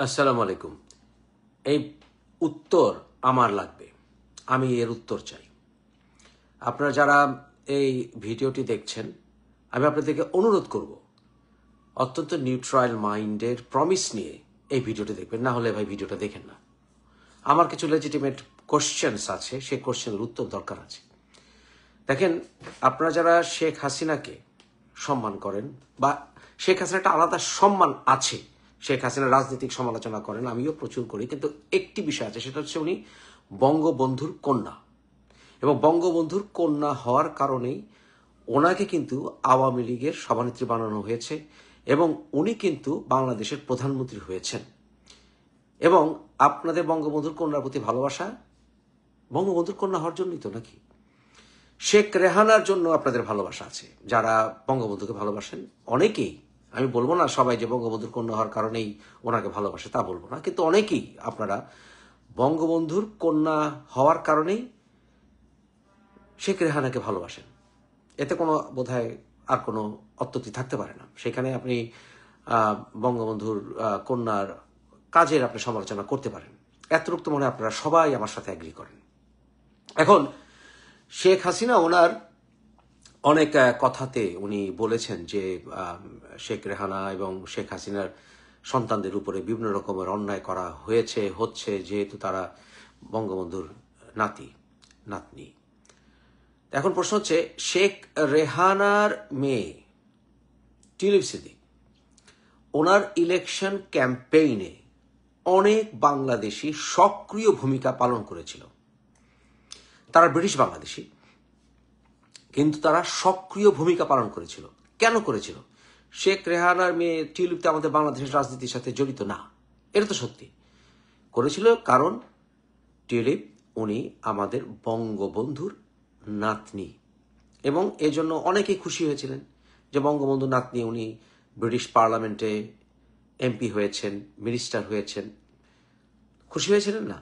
আসসালামু আলাইকুম। এই উত্তর আমার লাগবে, আমি এর উত্তর চাই। আপনারা যারা এই ভিডিওটি দেখছেন, আমি আপনাদেরকে অনুরোধ করব অত্যন্ত নিউট্রাল মাইন্ডের প্রমিস নিয়ে এই ভিডিওটি দেখবেন, না হলে ভাই ভিডিওটা দেখেন না। আমার কিছু লেজিটিমেট কোশ্চেন্স আছে, সেই কোশ্চেনের উত্তর দরকার আছে। দেখেন, আপনারা যারা শেখ হাসিনাকে সম্মান করেন, বা শেখ হাসিনা একটা আলাদা সম্মান আছে, শেখ হাসিনার রাজনৈতিক সমালোচনা করেন, আমিও প্রচুর করি, কিন্তু একটি বিষয় আছে, সেটা হচ্ছে উনি বঙ্গবন্ধুর কন্যা, এবং বঙ্গবন্ধুর কন্যা হওয়ার কারণেই ওনাকে কিন্তু আওয়ামী লীগের সভানেত্রী বানানো হয়েছে, এবং উনি কিন্তু বাংলাদেশের প্রধানমন্ত্রী হয়েছেন। এবং আপনাদের বঙ্গবন্ধুর কন্যার প্রতি ভালোবাসা বঙ্গবন্ধুর কন্যা হওয়ার জন্যই তো, নাকি শেখ রেহানার জন্য আপনাদের ভালোবাসা আছে? যারা বঙ্গবন্ধুকে ভালোবাসেন অনেকেই, আমি বলবো না সবাই যে বঙ্গবন্ধুর কন্যা হওয়ার কারণেই ওনাকে ভালোবাসে, তা বলবো না, কিন্তু অনেকেই আপনারা বঙ্গবন্ধুর কন্যা হওয়ার কারণেই শেখ রেহানাকে ভালোবাসেন। এতে কোনো বোধহয় আর কোনো অত্যুক্তি থাকতে পারে না। সেখানে আপনি বঙ্গবন্ধুর কন্যার কাজের আপনি সমালোচনা করতে পারেন, এতটুকু তো মনে হয় আপনারা সবাই আমার সাথে এগ্রি করেন। এখন শেখ হাসিনা ওনার অনেক কথাতে উনি বলেছেন যে শেখ রেহানা এবং শেখ হাসিনার সন্তানদের উপরে বিভিন্ন রকমের অন্যায় করা হচ্ছে, যেহেতু তারা বঙ্গবন্ধুর নাতনি। এখন প্রশ্ন হচ্ছে, শেখ রেহানার মেয়ে টিউলিপ সিদ্দিক, ওনার ইলেকশন ক্যাম্পেইনে অনেক বাংলাদেশি সক্রিয় ভূমিকা পালন করেছিল। তারা ব্রিটিশ বাংলাদেশি, কিন্তু তারা সক্রিয় ভূমিকা পালন করেছিল। কেন করেছিল? শেখ রেহানার মেয়ে টিউলিপ তো আমাদের বাংলাদেশের রাজনীতির সাথে জড়িত না, এটা তো সত্যি। করেছিল কারণ টিউলিপ উনি আমাদের বঙ্গবন্ধুর নাতনি, এবং এজন্য অনেকেই খুশি হয়েছিলেন যে বঙ্গবন্ধুর নাতনি উনি ব্রিটিশ পার্লামেন্টে এমপি হয়েছেন, মিনিস্টার হয়েছেন। খুশি হয়েছিলেন না?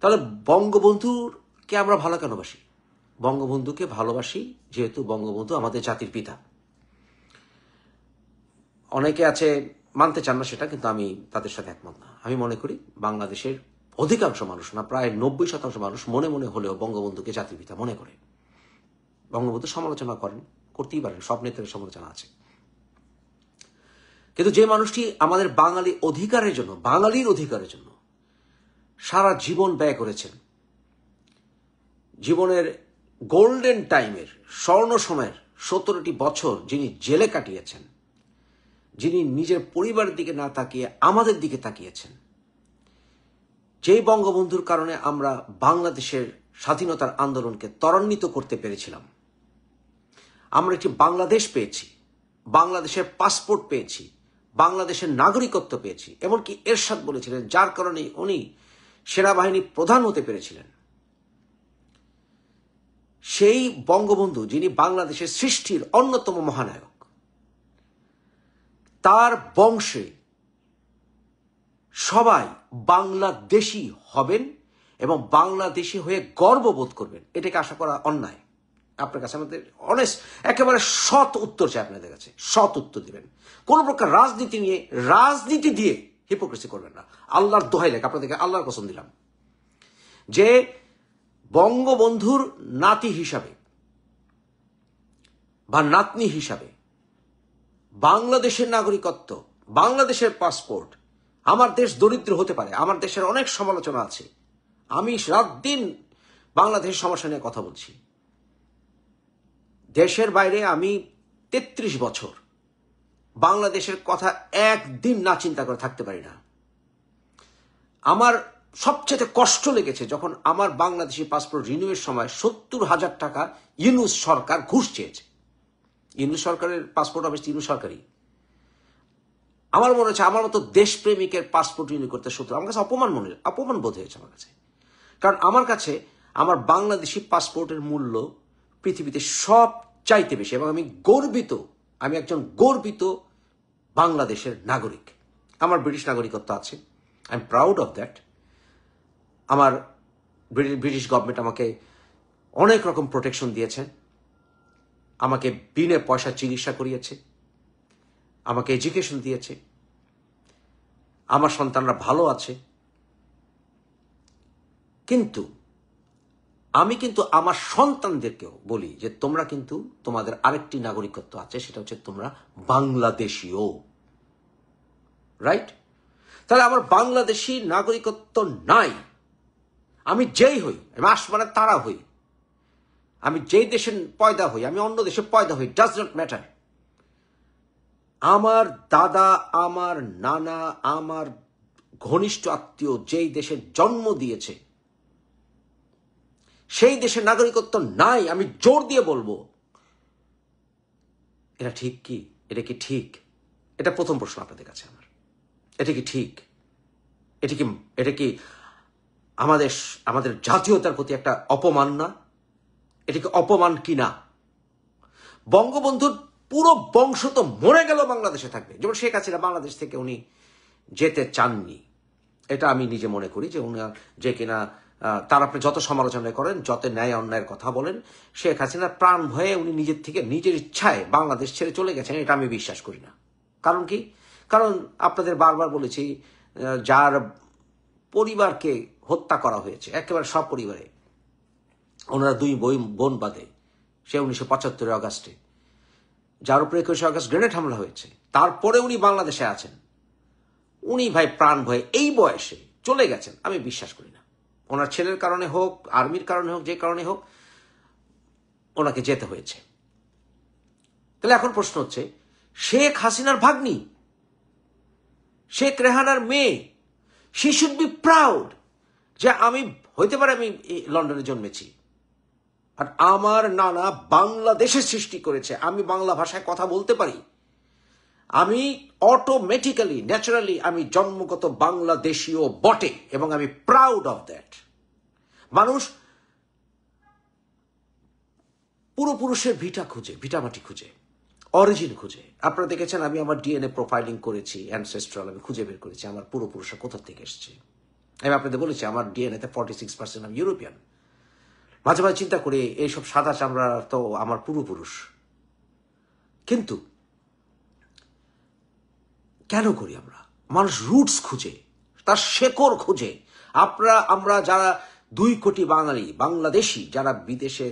তাহলে বঙ্গবন্ধুকে আমরা ভালো কেন বাসি? বঙ্গবন্ধুকে ভালোবাসি যেহেতু বঙ্গবন্ধু আমাদের জাতির পিতা। অনেকে আছে মানতে চান না সেটা, কিন্তু আমি তাদের সাথে একমত না। আমি মনে করি বাংলাদেশের অধিকাংশ মানুষ, না প্রায় 90% মানুষ মনে মনে হলেও বঙ্গবন্ধুকে জাতির পিতা মনে করে। বঙ্গবন্ধু সমালোচনা করেন, করতেই পারেন, সব নেতাদের সমালোচনা আছে, কিন্তু যে মানুষটি আমাদের বাঙালির অধিকারের জন্য সারা জীবন ব্যয় করেছেন, জীবনের গোল্ডেন টাইমের স্বর্ণ সময়ের 17টি বছর যিনি জেলে কাটিয়েছেন, যিনি নিজের পরিবারের দিকে না তাকিয়ে আমাদের দিকে তাকিয়েছেন, যেই বঙ্গবন্ধুর কারণে আমরা বাংলাদেশের স্বাধীনতার আন্দোলনকে ত্বরান্বিত করতে পেরেছিলাম। আমরা একটি বাংলাদেশ পেয়েছি, বাংলাদেশের পাসপোর্ট পেয়েছি, বাংলাদেশের নাগরিকত্ব পেয়েছি। এমনকি এরশাদ বলেছিলেন, যার কারণে উনি সেনাবাহিনী প্রধান হতে পেরেছিলেন। সেই বঙ্গবন্ধু, যিনি বাংলাদেশের সৃষ্টির অন্যতম মহানায়ক, তার বংশে সবাই বাংলাদেশী হবেন এবং বাংলাদেশী হয়ে গর্ববোধ করবেন। এটাকে আশা করা অন্যায়। আপনার কাছে আমাদের অনেস্ট, একেবারে সৎ উত্তর চাই আপনাদের কাছে, সৎ উত্তর দিবেন। কোন প্রকার রাজনীতি দিয়ে হিপোক্রেসি করবেন না। আল্লাহর দোহাই লেখ, আপনাদেরকে আল্লাহর কসম দিলাম যে বঙ্গবন্ধুর নাতি হিসাবে বা নাতনি হিসাবে বাংলাদেশের নাগরিকত্ব, বাংলাদেশের পাসপোর্ট, আমার দেশ দরিদ্র হতে পারে, আমার দেশের অনেক সমালোচনা আছে, আমি রাত দিন বাংলাদেশের সমস্যা নিয়ে কথা বলছি। দেশের বাইরে আমি 33 বছর বাংলাদেশের কথা একদিন না চিন্তা করে থাকতে পারি না। আমার সবচেয়ে কষ্ট লেগেছে যখন আমার বাংলাদেশি পাসপোর্ট রিনিউয়ের সময় 70,000 টাকা ইউনূস সরকার ঘুষ চেয়েছে। ইউনূস সরকারের পাসপোর্ট অফিস ইউনূস সরকারই। আমার মনে হচ্ছে আমার মতো দেশপ্রেমিকের পাসপোর্ট রিনিউ করতে আমার কাছে অপমান বোধ হয়েছে আমার কাছে। কারণ আমার কাছে আমার বাংলাদেশি পাসপোর্টের মূল্য পৃথিবীতে সব চাইতে বেশি, এবং আমি গর্বিত, আমি একজন গর্বিত বাংলাদেশের নাগরিক। আমার ব্রিটিশ নাগরিকত্ব আছে, I am proud of that. আমার ব্রিটিশ গভর্নমেন্ট আমাকে অনেক রকম প্রোটেকশন দিয়েছে, আমাকে বিনে পয়সা চিকিৎসা করিয়েছে, আমাকে এডুকেশন দিয়েছে, আমার সন্তানরা ভালো আছে, কিন্তু আমি কিন্তু আমার সন্তানদেরকেও বলি যে তোমরা কিন্তু তোমাদের আরেকটি নাগরিকত্ব আছে, সেটা হচ্ছে তোমরা বাংলাদেশীও, রাইট? তাহলে আমার বাংলাদেশি নাগরিকত্ব নাই, আমি যেই হই, আমি আসমানের তারা হই, আমি যেই দেশে পয়দা হই, আমি অন্য দেশে পয়দা হই, ডাজ নট ম্যাটার। আমার দাদা, আমার নানা, আমার ঘনিষ্ঠ আত্মীয় যেই দেশে জন্ম দিয়েছে সেই দেশের নাগরিকত্ব নাই, আমি জোর দিয়ে বলবো। এটা ঠিক কি? এটা কি ঠিক? এটা প্রথম প্রশ্ন আপনাদের কাছে আমার। এটা কি ঠিক? এটা কি আমাদের আমাদের জাতীয়তার প্রতি একটা অপমান না? এটা কি অপমান কি না? বঙ্গবন্ধুর পুরো বংশ তো মরে গেল বাংলাদেশে থাকবে। যেমন শেখ হাসিনা বাংলাদেশ থেকে উনি যেতে চাননি, এটা আমি নিজে মনে করি যে উনি যে কিনা তার আপনি যত সমালোচনা করেন, যত ন্যায় অন্যায়ের কথা বলেন, শেখ হাসিনার প্রাণ ভয়ে উনি নিজের থেকে নিজের ইচ্ছায় বাংলাদেশ ছেড়ে চলে গেছেন, এটা আমি বিশ্বাস করি না। কারণ কি? কারণ আপনাদের বারবার বলেছি, যার পরিবারকে হত্যা করা হয়েছে, একেবারে সব পরিবারে, ওনারা দুই বোন বাদে, সে 1975 অগাস্টে যার উপরে 21 আগস্ট গ্রেনেড হামলা হয়েছে, তারপরে উনি বাংলাদেশে আছেন। উনি ভাই প্রাণ ভয়ে এই বয়সে চলে গেছেন, আমি বিশ্বাস করি না। ওনার ছেলের কারণে হোক, আর্মির কারণে হোক, যে কারণে হোক, ওনাকে যেতে হয়েছে। তাহলে এখন প্রশ্ন হচ্ছে, শেখ হাসিনার ভাগ্নি, শেখ রেহানার মেয়ে, শি শুড বি প্রাউড যে আমি হইতে পারে আমি লন্ডনে জন্মেছি, আর আমার নানা বাংলাদেশে সৃষ্টি করেছে, আমি বাংলা ভাষায় কথা বলতে পারি, আমি অটোমেটিক্যালি ন্যাচারালি আমি জন্মগত বাংলাদেশীয় বটে, এবং আমি প্রাউড অফ দ্যাট। মানুষ পূর্বপুরুষের ভিটামাটি খুঁজে, অরিজিন খুঁজে। আপনারা দেখেছেন আমি আমার ডিএনএ প্রোফাইলিং করেছি, অ্যানসেস্ট্রাল, আমি খুঁজে বের করেছি আমার পূর্বপুরুষরা কোথা থেকে এসছে। আমি আপনাদের বলেছি আমার ডিএনএতে 46% আমি ইউরোপিয়ান। মাঝে মাঝে চিন্তা করি এইসব সাদা চামড়া তো আমার পূর্বপুরুষ, কিন্তু কেন করি আমরা? মানুষ রুটস খুঁজে, তার শেকড় খুঁজে। আমরা যারা 2 কোটি বাঙালি বাংলাদেশি যারা বিদেশে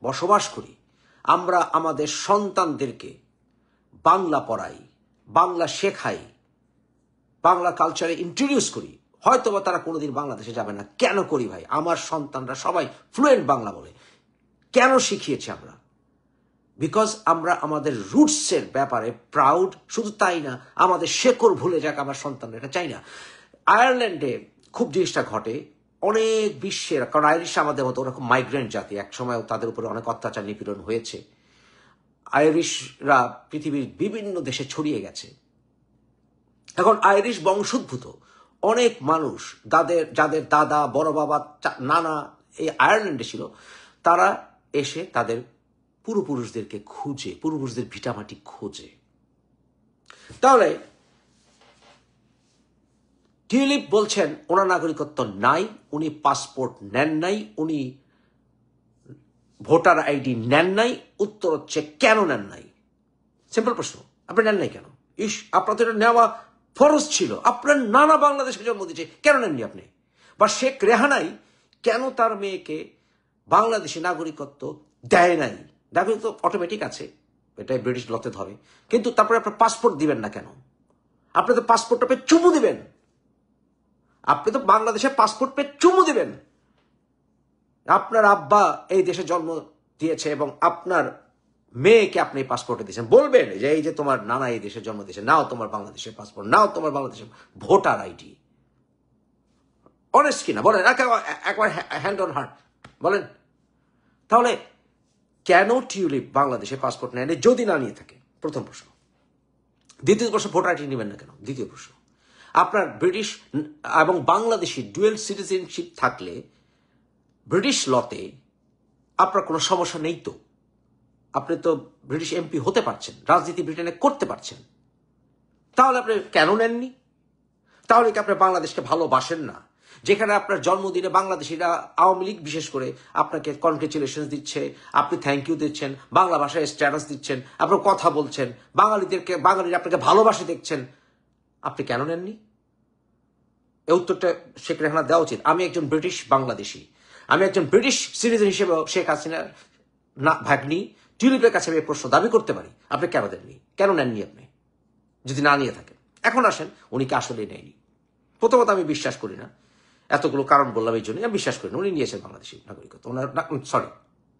বসবাস করি, আমরা আমাদের সন্তানদেরকে বাংলা পড়াই, বাংলা শেখাই, বাংলা কালচারে ইন্ট্রোডিউস করি। হয়তোবা তারা কোনোদিন বাংলাদেশে যাবে না, কেন করি ভাই? আমার সন্তানরা সবাই ফ্লুয়েন্ট বাংলা বলে। কেন শিখিয়েছি আমরা? বিকজ আমরা আমাদের রুটসের ব্যাপারে প্রাউড। শুধু তাই না, আমাদের শেকড় ভুলে যাক আমার সন্তানরা, এটা চাই না। আয়ারল্যান্ডে খুব জিনিসটা ঘটে, অনেক বিশ্বের, কারণ আইরিশ আমাদের মতো ওরকম মাইগ্রেন্ট জাতি, একসময় তাদের উপরে অনেক অত্যাচার নিপীড়ন হয়েছে। আইরিশরা পৃথিবীর বিভিন্ন দেশে ছড়িয়ে গেছে। এখন আইরিশ বংশোদ্ভূত অনেক মানুষ, যাদের দাদা, বড় বাবা, নানা এই আয়ারল্যান্ডে ছিল, তারা এসে তাদের পূর্বপুরুষদেরকে খুঁজে, পূর্বপুরুষদের ভিটামাটি খোঁজে। তাহলে টিউলিপ বলছেন ওনার নাগরিকত্ব নাই, উনি পাসপোর্ট নেন নাই, উনি ভোটার আইডি নেন নাই। উত্তর হচ্ছে কেন নেন নাই? সিম্পল প্রশ্ন, আপনি নেন নাই কেন? আপনার তো এটা নেওয়া ফরজ ছিল, আপনার নানা বাংলাদেশে জন্ম দিয়েছে, কেন নেননি আপনি? বা শেখ রেহানাই কেন তার মেয়েকে বাংলাদেশি নাগরিকত্ব দেয় নাই? নাগরিকত্ব অটোমেটিক আছে, এটাই ব্রিটিশ লতে ধরে, কিন্তু তারপরে আপনার পাসপোর্ট দিবেন না কেন? আপনি তো পাসপোর্টটা পেয়ে চুমু দিবেন, আপনি তো বাংলাদেশে পাসপোর্ট পেয়ে চুমু দিবেন। আপনার আব্বা এই দেশে জন্ম দিয়েছে এবং আপনার মেয়েকে আপনি পাসপোর্টে দিয়েছেন, বলবেন যে এই যে তোমার নানা এই দেশে জন্ম দিয়েছে, নাও তোমার বাংলাদেশের পাসপোর্ট, নাও তোমার বাংলাদেশের ভোটার আইডি। অনেস্ট কিনা বলেন, একবার হ্যান্ড অন হার্ট বলেন। তাহলে কেন টিউলিপ বাংলাদেশে পাসপোর্ট নেয় যদি না নিয়ে থাকে? প্রথম প্রশ্ন। দ্বিতীয় প্রশ্ন, ভোটার আইডি নেবেন না কেন? দ্বিতীয় প্রশ্ন। আপনার ব্রিটিশ এবং বাংলাদেশি ডুয়েল সিটিজেনশিপ থাকলে ব্রিটিশ লতে আপনার কোনো সমস্যা নেই তো? আপনি তো ব্রিটিশ এমপি হতে পারছেন, রাজনীতি ব্রিটেনে করতে পারছেন, তাহলে আপনি কেন নেননি? তাহলে কি আপনি বাংলাদেশকে ভালোবাসেন না? যেখানে আপনার জন্মদিনে বাংলাদেশিরা, আওয়ামী লীগ বিশেষ করে, আপনাকে কনগ্রেচুলেশন দিচ্ছে, আপনি থ্যাংক ইউ দিচ্ছেন, বাংলা ভাষায় স্ট্যাটাস দিচ্ছেন, আপনার কথা বলছেন, বাঙালিরা আপনাকে ভালোবাসে দেখছেন, আপনি কেন নেননি? এই উত্তরটা শেখ রেহানা দেওয়া উচিত। আমি একজন ব্রিটিশ বাংলাদেশি, আমি একজন ব্রিটিশ সিটিজেন হিসেবে শেখ হাসিনার ভাগ্নি টিউলিপের কাছে আমি প্রশ্ন দাবি করতে পারি, আপনি কেন দেননি, কেন নেননি আপনি, যদি না নিয়ে থাকেন। এখন আসেন, উনি কি আসলে নেয়নি? প্রথমত আমি বিশ্বাস করি না, এতগুলো কারণ বললাম এই জন্য আমি বিশ্বাস করি না উনি নিয়েছেন বাংলাদেশি নাগরিকত্ব, ওনার সরি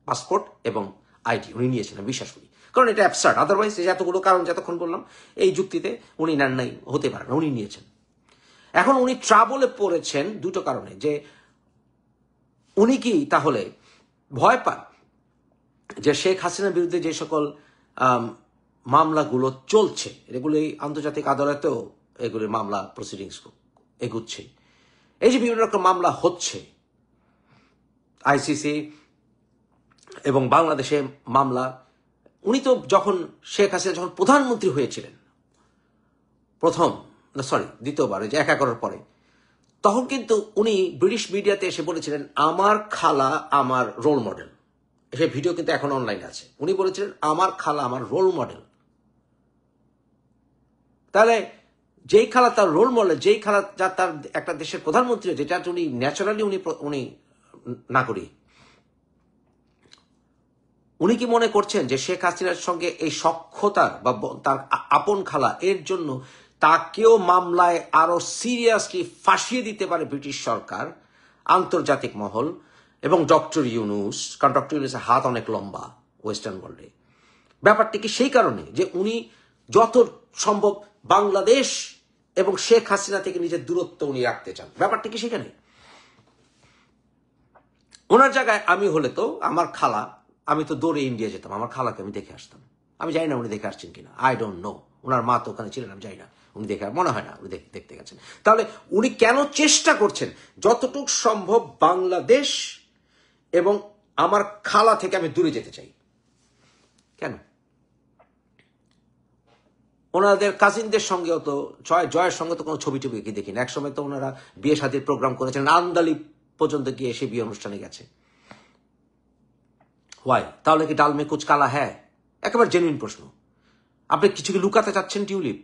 পাসপোর্ট এবং আইডি উনি নিয়েছেন, আমি বিশ্বাস করি, কারণ এটা অ্যাবসার্ড। আদারওয়াইজ এতগুলো কারণ যতক্ষণ বললাম এই যুক্তিতে উনি নেন নাই, হতে পারে না, উনি নিয়েছেন। এখন উনি ট্রাবলে পড়েছেন দুটো কারণে, যে উনি কি তাহলে ভয় পান যে শেখ হাসিনার বিরুদ্ধে যে সকল মামলাগুলো চলছে, এগুলি আন্তর্জাতিক আদালতেও এগুলির মামলা প্রসিডিংস এগুচ্ছে, এই যে বিভিন্ন রকম মামলা হচ্ছে আইসিসি এবং বাংলাদেশে মামলা, উনি তো যখন শেখ হাসিনা যখন প্রধানমন্ত্রী হয়েছিলেন দ্বিতীয়বার যে একা করার পরে, তখন কিন্তু উনি ব্রিটিশ মিডিয়াতে এসে বলেছিলেন আমার খালা আমার রোল মডেল। সেই ভিডিও কিন্তু এখন অনলাইনে আছে। উনি বলেছিলেন আমার খালা আমার রোল মডেল। তাহলে যেই খালা তার রোল মডেল, যেই খালা যা তার একটা দেশের প্রধানমন্ত্রী, যেটা উনি ন্যাচারালি উনি নাগরিক, উনি কি মনে করছেন যে শেখ হাসিনার সঙ্গে এই সখ্যতার বা তার আপন খালা এর জন্য তাকেও মামলায় আরো সিরিয়াসলি ফাঁসিয়ে দিতে পারে ব্রিটিশ সরকার, আন্তর্জাতিক মহল এবং ডক্টর ইউনুস? কারণ ডক্টর ইউনুসের হাত অনেক লম্বা ওয়েস্টার্ন ওয়ার্ল্ডে। ব্যাপারটি কি সেই কারণে যে উনি যত সম্ভব বাংলাদেশ এবং শেখ হাসিনা থেকে নিজের দূরত্ব উনি রাখতে চান? ব্যাপারটি কি সেখানে? ওনার জায়গায় আমি হলে তো আমার খালা, আমি তো দৌড়ে ইন্ডিয়া যেতাম, আমার খালাকে আমি দেখে আসতাম। আমি জানি না উনি দেখে আসছেন কিনা, আই ডোন্ট নো। ওনার মা তো ওখানে ছিলেন, আমি জানি না উনি দেখে, মনে হয় না উনি দেখতে গেছেন। তাহলে উনি কেন চেষ্টা করছেন যতটুকু সম্ভব বাংলাদেশ এবং আমার খালা থেকে আমি দূরে যেতে চাই? কেন? ওনাদের কাজিনদের সঙ্গেও তো জয়ের সঙ্গে তো কোনো ছবি টবি দেখি না। একসময় তো ওনারা বিয়ে শাদীর প্রোগ্রাম করেছেন, আন্দালি পর্যন্ত গিয়ে সে বিয়ে অনুষ্ঠানে গেছে। ওয়াই? তাহলে কি ডাল মে কুচ কালা হ্যাঁ? একেবারে জেনুইন প্রশ্ন। আপনি কিছু কি লুকাতে চাচ্ছেন টিউলিপ?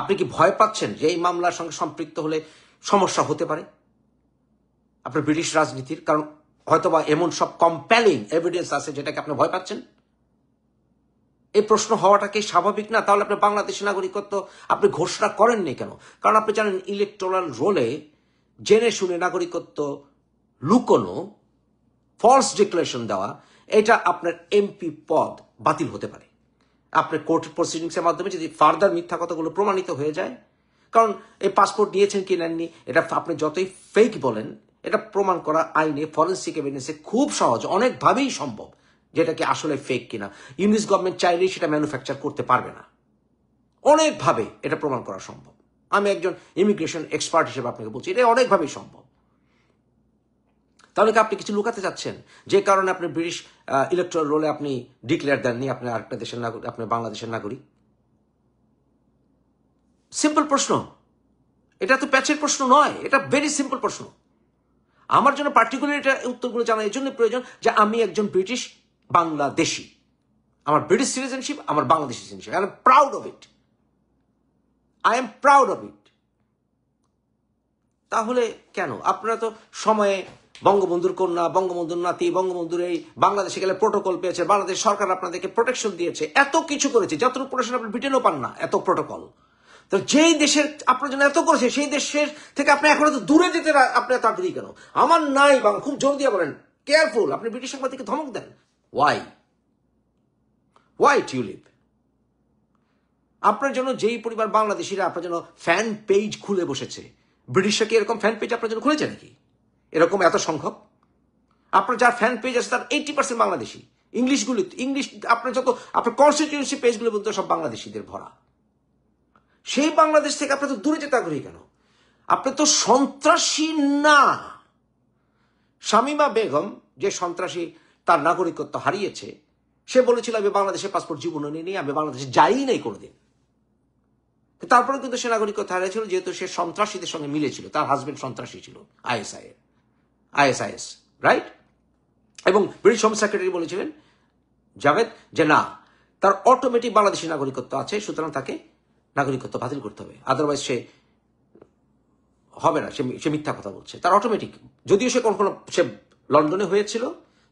আপনি কি ভয় পাচ্ছেন যে এই মামলার সঙ্গে সম্পৃক্ত হলে সমস্যা হতে পারে আপনার ব্রিটিশ রাজনীতির? কারণ হয়তোবা এমন সব কম্প্যালিং এভিডেন্স আছে যেটাকে আপনি ভয় পাচ্ছেন। এই প্রশ্ন হওয়াটা কি স্বাভাবিক না? তাহলে আপনি বাংলাদেশি নাগরিকত্ব আপনি ঘোষণা করেননি কেন? কারণ আপনি জানেন ইলেকটোরাল রোলে জেনে শুনে নাগরিকত্ব লুকোনো, ফলস ডিক্লারেশন দেওয়া, এটা আপনার এমপি পদ বাতিল হতে পারে আপনার কোর্ট প্রসিডিংসের মাধ্যমে যদি ফার্দার মিথ্যা কথাগুলো প্রমাণিত হয়ে যায়। কারণ এই পাসপোর্ট নিয়েছেন কি নেননি এটা আপনি যতই ফেক বলেন, এটা প্রমাণ করা আইনে ফরেন্সিক এভিডেন্সে খুব সহজ, অনেকভাবেই সম্ভব যেটাকে আসলে ফেক কিনা। ইংলিশ গভর্নমেন্ট চাইলেই সেটা ম্যানুফ্যাকচার করতে পারবে না, অনেকভাবে এটা প্রমাণ করা সম্ভব। আমি একজন ইমিগ্রেশন এক্সপার্ট হিসেবে আপনাকে বলছি এটা অনেকভাবেই সম্ভব। তাহলে কি আপনি কিছু লুকাতে চাচ্ছেন যে কারণে আপনি ব্রিটিশ ইলেকট্রাল রোলে আপনি ডিক্লেয়ার দেননি আপনি আরেকটা দেশের নাগরিক, আপনি বাংলাদেশের নাগরিক? সিম্পল প্রশ্ন, এটা তো প্যাচের প্রশ্ন নয়, এটা ভেরি সিম্পল প্রশ্ন। আমার জন্য পার্টিকুলার এটা উত্তরগুলো জানা এই জন্য প্রয়োজন যে আমি একজন ব্রিটিশ বাংলাদেশি, আমার ব্রিটিশ সিটিজেনশিপ, আমার Bangladeshi citizenship, I am proud of it, I am proud of it. তাহলে কেন আপনারা তো সময়ে বঙ্গবন্ধুর কন্যা, বঙ্গবন্ধুর নাতি, বঙ্গবন্ধুর এই বাংলাদেশে গেলে প্রোটোকল পেয়েছে, বাংলাদেশ সরকার আপনাদেরকে প্রোটেকশন দিয়েছে, এত কিছু করেছে, যতটুকু প্রোটেকশন আপনি ব্রিটেনও পান না, এত প্রোটোকল। তো যেই দেশের আপনার জন্য এত করেছে সেই দেশের থেকে আপনি এখন এত দূরে যেতে আপনি তাড়াতাড়ি কেন? আমার নাই বাংলা, খুব জোর দিয়ে বলেন কেয়ারফুল, আপনি ব্রিটিশ সাংবাদিককে ধমক দেন। ওয়াই? Y tulip? আপনার জন্য যেই পরিবার বাংলাদেশিরা আপনার জন্য ফ্যান পেজ খুলে বসেছে, ব্রিটিশরা কি এরকম ফ্যান পেজ আপনার জন্য খুলেছে নাকি এরকম এত সংখ্যক? আপনার যার ফ্যান পেজ আছে তার 80% বাংলাদেশি। ইংলিশগুলি, ইংলিশ আপনার যত আপনার কনস্টিটিউয়েন্সি পেজগুলো বলতে সব বাংলাদেশিদের ভরা। সেই বাংলাদেশ থেকে আপনি তো দূরে যেতে আগ্রহী কেন? আপনি তো সন্ত্রাসী না। শামীমা বেগম যে সন্ত্রাসী, তার নাগরিকত্ব হারিয়েছে, সে বলেছিল আমি বাংলাদেশের পাসপোর্ট জীবনে নিয়ে আমি বাংলাদেশে যাই নাই কোনোদিন। তারপরে কিন্তু সে নাগরিকত্ব হারিয়েছিল যেহেতু সে সন্ত্রাসীদের সঙ্গে মিলেছিল, তার হাজবেন্ড সন্ত্রাসী ছিল আইএসআইএস, রাইট? এবং ব্রিটিশ হোম সেক্রেটারি বলেছিলেন জাভেদ যে না, তার অটোমেটিক বাংলাদেশি নাগরিকত্ব আছে, সুতরাং তাকে নাগরিকত্ব বাতিল করতে হবে, আদারওয়াইজ সে হবে না, সে মিথ্যা কথা বলছে, তার অটোমেটিক, যদিও সে কখনো সে লন্ডনে হয়েছিল,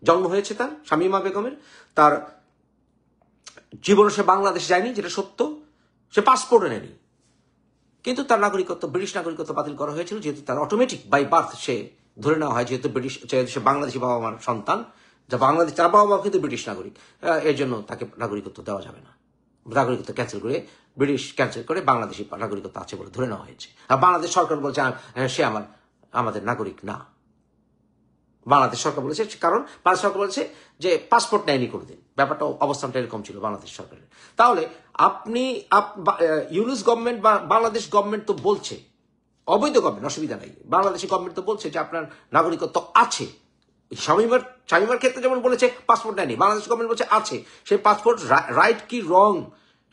জন্ম হয়েছে তার শামীমা বেগমের, তার জীবনে সে বাংলাদেশে যায়নি, যেটা সত্য, সে পাসপোর্টও নেয়নি, কিন্তু তার নাগরিকত্ব, ব্রিটিশ নাগরিকত্ব বাতিল করা হয়েছিল, যেহেতু তার অটোমেটিক বাই বার্থ সে ধরে নেওয়া হয়, যেহেতু সে বাংলাদেশি বাবা মার সন্তান, যা বাংলাদেশ, তার বাবা মা কিন্তু ব্রিটিশ নাগরিক, এর জন্য তাকে নাগরিকত্ব দেওয়া যাবে না, নাগরিকত্ব ক্যান্সেল করে, ব্রিটিশ ক্যান্সেল করে বাংলাদেশি নাগরিকত্ব আছে বলে ধরে নেওয়া হয়েছে। আর বাংলাদেশ সরকার বলছে সে আমাদের নাগরিক না, বাংলাদেশ সরকার বলেছে, কারণ বাংলাদেশ সরকার বলেছে যে পাসপোর্ট নেয়নি কোনোদিন, ব্যাপারটা অবস্থানটা এরকম ছিল বাংলাদেশ সরকারের। তাহলে আপনি ইউনুস গভর্নমেন্ট বা বাংলাদেশ গভর্নমেন্ট তো বলছে, অবৈধ গভর্নমেন্ট অসুবিধা নাই, বাংলাদেশি গভর্নমেন্ট তো বলছে যে আপনার নাগরিকত্ব আছে, শামীমার ক্ষেত্রে যেমন বলেছে পাসপোর্ট নেয়নি, বাংলাদেশ গভর্নমেন্ট বলছে আছে, সেই পাসপোর্ট রাইট কি রং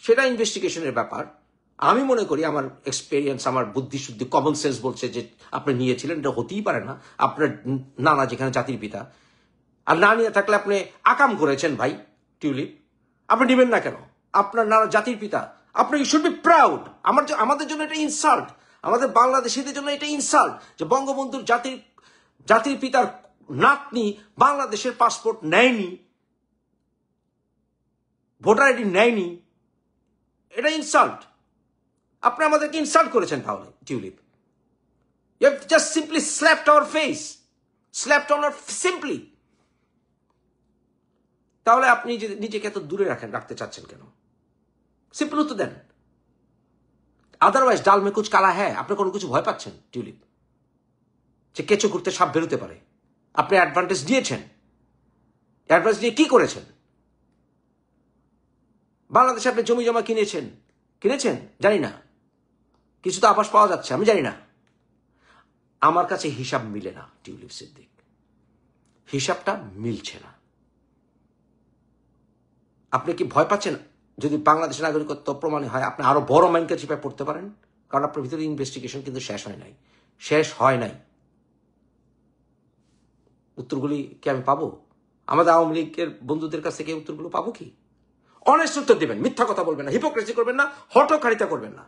সেটা ইনভেস্টিগেশনের ব্যাপার। আমি মনে করি, আমার এক্সপেরিয়েন্স, আমার বুদ্ধিশুদ্ধি, কমন সেন্স বলছে যে আপনি নিয়েছিলেন, এটা হতেই পারে না, আপনার নানা যেখানে জাতির পিতা, আর না নিয়ে থাকলে আপনি আকাম করেছেন ভাই টিউলিপ, আপনি নেবেন না কেন? আপনার নানা জাতির পিতা, আপনি ইউ শুড বি প্রাউড। আমাদের জন্য এটা ইনসাল্ট, আমাদের বাংলাদেশিদের জন্য এটা ইনসাল্ট যে বঙ্গবন্ধুর জাতির পিতার নাতনি বাংলাদেশের পাসপোর্ট নেয়নি, ভোটার আইডি নেয়নি, এটা ইনসাল্ট। আপনি আমাদেরকে ইনসাল্ট করেছেন তাহলে Tulip. You have just simply slapped our face, slapped on our simply. তাহলে আপনি নিজেকে এত দূরে রাখতে চাচ্ছেন কেন? সিম্পল উত্তর দেন। আদারওয়াইজ ডাল মে কুছ কালা হ্যাঁ, আপনি কোনো কিছু ভয় পাচ্ছেন টিউলিপ, যে কেঁচো ঘুরতে সাপ বেরোতে পারে। আপনি অ্যাডভান্টেজ দিয়েছেন, অ্যাডভান্টেজ দিয়ে কি করেছেন? বাংলাদেশে আপনি জমি জমা কিনেছেন জানি না, কিছু তো আভাস পাওয়া যাচ্ছে, আমি জানি না। আমার কাছে হিসাব মিলে না টিউলিপ সিদ্দিক, হিসাবটা মিলছে না। আপনি কি ভয় পাচ্ছেন যদি বাংলাদেশের নাগরিকত্ব প্রমাণে হয় আপনি আরো বড় মাইনকা চিপায় পড়তে পারেন? কারণ আপনার ভিতরে ইনভেস্টিগেশন কিন্তু শেষ হয় নাই। উত্তরগুলি কি আমি পাবো? আমাদের আওয়ামী লীগের বন্ধুদের কাছ থেকে উত্তরগুলো পাবো কি? অনেস্ট উত্তর দেবেন, মিথ্যা কথা বলবেন না, হিপোক্রেসি করবেন না, হঠকারিতা করবেন না।